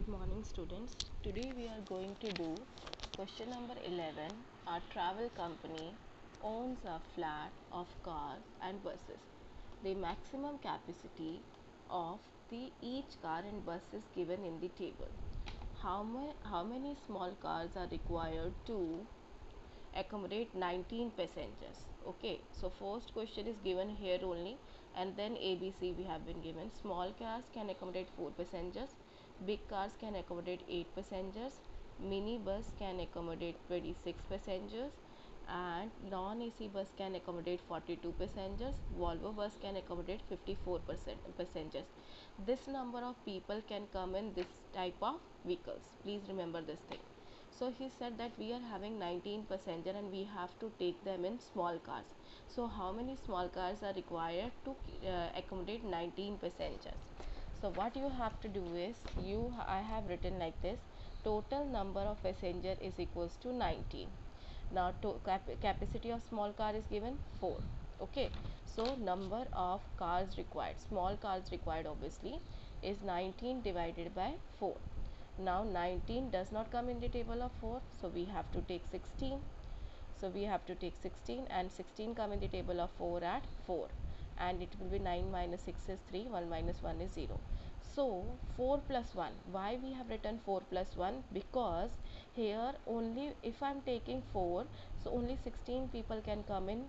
Good morning students. Today we are going to do question number 11. Our travel company owns a flat of cars and buses. The maximum capacity of each car and bus is given in the table. How many small cars are required to accommodate 19 passengers? Okay, so first question is given here only, and then ABC we have been given. Small cars can accommodate 4 passengers, big cars can accommodate 8 passengers, mini bus can accommodate 26 passengers, and non-AC bus can accommodate 42 passengers. Volvo bus can accommodate 54 passengers. This number of people can come in this type of vehicles. Please remember this thing. So he said that we are having 19 passenger and we have to take them in small cars. So how many small cars are required to accommodate 19 passengers? So what you have to do is, I have written like this: total number of passenger is equals to 19. Now capacity of small car is given 4. Okay, so number of cars required, small cars required obviously, is 19 divided by 4. Now 19 does not come in the table of 4, so we have to take 16. So we have to take 16, and 16 come in the table of 4 at 4, and it will be 9 minus 6 is 3, 1 minus 1 is 0. So 4 plus 1, why we have written 4 plus 1? Because here only if I am taking 4, so only 16 people can come in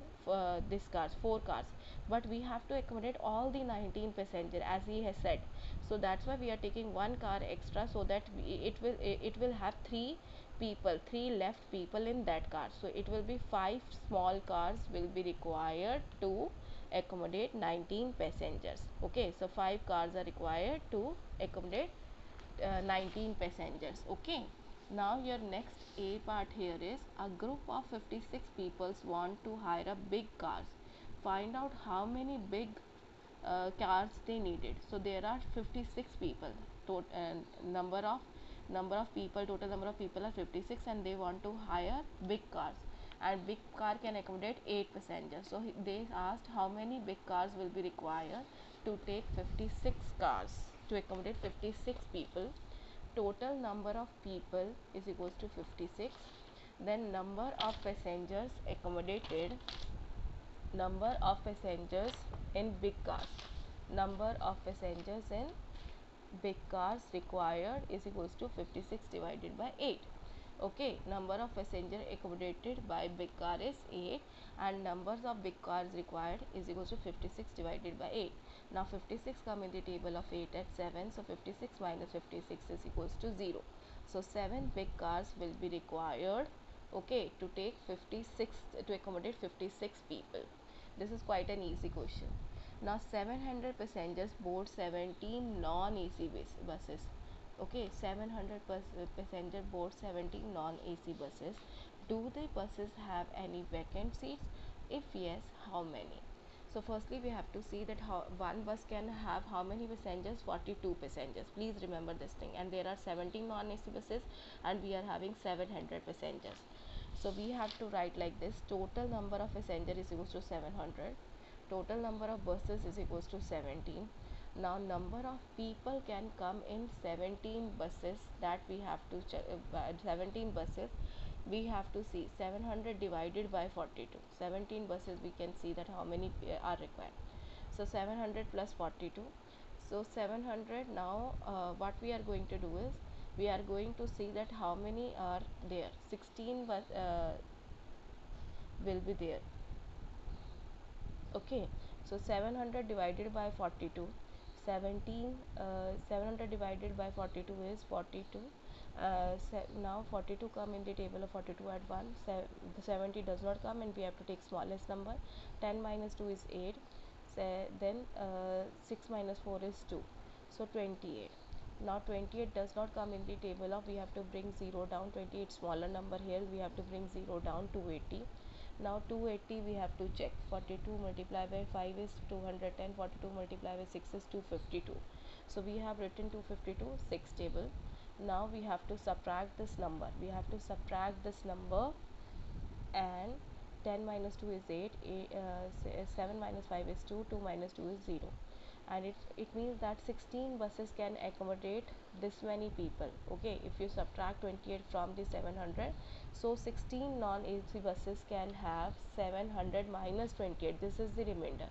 this cars, 4 cars, but we have to accommodate all the 19 passenger as he has said. So that's why we are taking one car extra, so that it will have 3 left people in that car. So it will be 5 small cars will be required to accommodate 19 passengers. Okay, so 5 cars are required to accommodate 19 passengers. Okay, now your next A part here is, a group of 56 people want to hire a big cars. Find out how many big cars they needed. So there are 56 people. Number of people, total number of people are 56, and they want to hire big cars, and big car can accommodate 8 passengers. So they asked how many big cars will be required to take 56 cars to accommodate 56 people. Total number of people is equals to 56. Then number of passengers accommodated, number of passengers in big cars, number of passengers in big cars required is equals to 56 divided by 8. Okay, number of passenger accommodated by big car is 8, and numbers of big cars required is equals to 56 divided by 8. Now 56 come in the table of 8 at 7, so 56 minus 56 is equals to 0. So 7 big cars will be required, okay, to take 56, to accommodate 56 people. This is quite an easy question. Now 700 passengers board 17 non-AC buses. Okay, 700 passenger board 17 non-AC buses. Do the buses have any vacant seats? If yes, how many? So firstly we have to see that how one bus can have how many passengers? 42 passengers. Please remember this thing. And there are 17 non-AC buses, and we are having 700 passengers. So we have to write like this: total number of passengers is equals to 700, total number of buses is equals to 17. Now number of people can come in 17 buses, that we have to check. 17 buses we have to see, 700 divided by 42, 17 buses we can see that how many are required. So 700 plus 42, so 700. Now what we are going to do is, we are going to see that how many are there. 16 will be there. Okay, so 700 divided by 42, 700 divided by 42 is 42. Now 42 come in the table of 42 at 1, 70 does not come, and we have to take smallest number. 10 minus 2 is 8, then 6 minus 4 is 2, so 28. Now 28 does not come in the table of, we have to bring 0 down. 28 smaller number, here we have to bring 0 down. 280. Now 280 we have to check. 42 multiplied by 5 is 210, 42 multiplied by 6 is 252. So we have written 252, 6 table. Now we have to subtract this number, and 10 minus 2 is 8, 7 minus 5 is 2, 2 minus 2 is 0. and it means that 16 buses can accommodate this many people. Okay, if you subtract 28 from the 700, so 16 non-AC buses can have 700 minus 28, this is the remainder,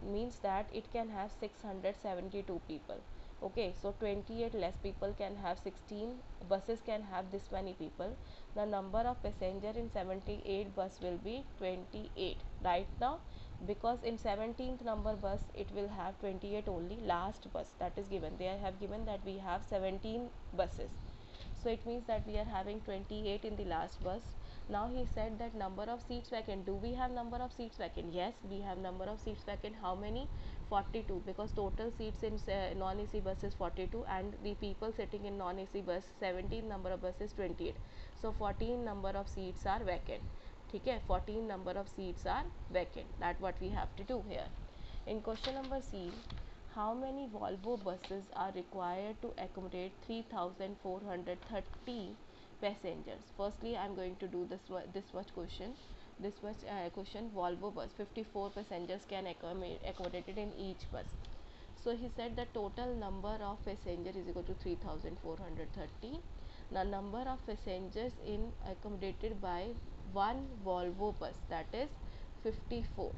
means that it can have 672 people. Okay, so 28 less people can have 16 buses can have this many people. The number of passenger in 78 bus will be 28 right now, because in 17th number bus it will have 28 only, last bus that is given, they have given that we have 17 buses, so it means that we are having 28 in the last bus. Now he said that number of seats vacant, do we have number of seats vacant? Yes, we have number of seats vacant. How many? 42, because total seats in non-AC bus is 42 and the people sitting in non-AC bus 17 number of bus is 28, so 14 number of seats are vacant. Okay, 14 number of seats are vacant, that what we have to do here. In question number C, how many Volvo buses are required to accommodate 3430 passengers? Firstly, I am going to do this much question. This much question, Volvo bus 54 passengers can accommodated in each bus. So he said the total number of passengers is equal to 3430. The number of passengers in accommodated by one Volvo bus, that is 54.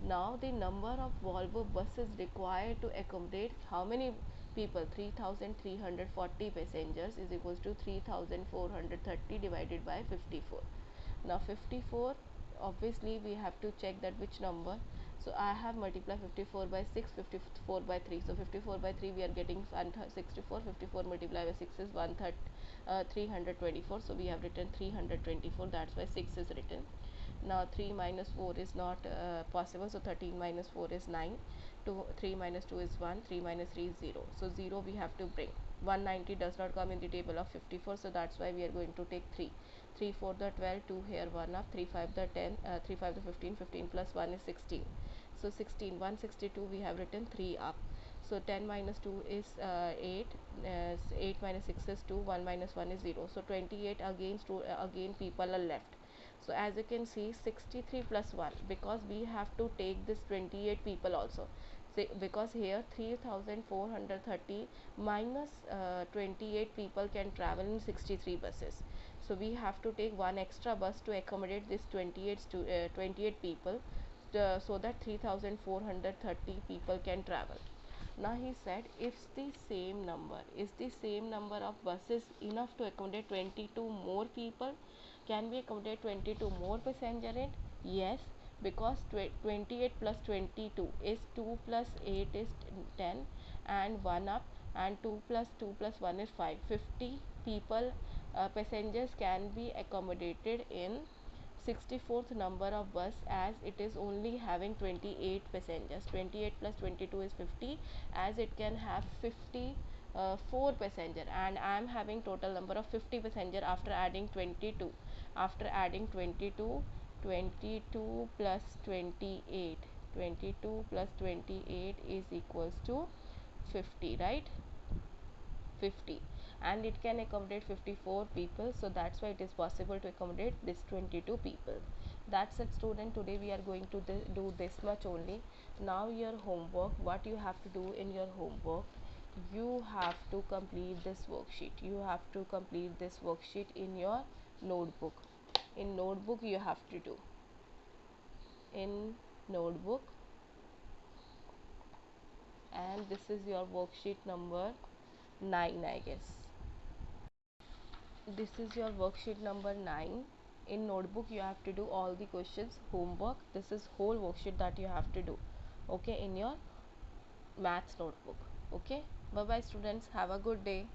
Now the number of Volvo buses required to accommodate how many people? 3340 passengers is equals to 3430 divided by 54. Now 54, obviously we have to check that which number. So I have multiplied 54 by 6, 54 by 3. So 54 by 3 we are getting 64. 54 multiplied by 6 is 324. So we have written 324. That's why 6 is written. Now 3 minus 4 is not possible. So 13 minus 4 is 9. 3 minus 2 is 1. 3 minus 3 is 0. So 0 we have to bring. 190 does not come in the table of 54. So that's why we are going to take 3. 3 4 the 12, 2 here 1 up, 3 5 the 10, 3 5 the 15, 15 plus 1 is 16. So 16, 162 we have written 3 up. So 10 minus 2 is 8, 8 minus 6 is 2, 1 minus 1 is 0. So 28 again people are left. So as you can see 63 plus 1, because we have to take this 28 people also. So because here 3430 minus 28 people can travel in 63 buses. So we have to take one extra bus to accommodate this 28 people, so that 3430 people can travel. Now he said, if the same number is the same number of buses enough to accommodate 22 more people, can we accommodate 22 more passenger in? Yes, because 28 plus 22 is 2 plus 8 is 10 and 1 up, and 2 plus 2 plus 1 is 5. 50 people passengers can be accommodated in 64th number of bus, as it is only having 28 passengers. 28 plus 22 is 50, as it can have 54 passenger, and I am having total number of 50 passenger after adding 22. After adding 22, 22 plus 28, 22 plus 28 is equals to 50, right? 50, and it can accommodate 54 people, so that's why it is possible to accommodate this 22 people. That's it student, today we are going to do this much only. Now your homework, what you have to do in your homework, you have to complete this worksheet. You have to complete this worksheet in your notebook. In notebook you have to do, in notebook, and this is your worksheet number 9, I guess. This is your worksheet number 9. In notebook you have to do all the questions, homework. This is whole worksheet that you have to do, okay, in your maths notebook. Okay, bye bye students, have a good day.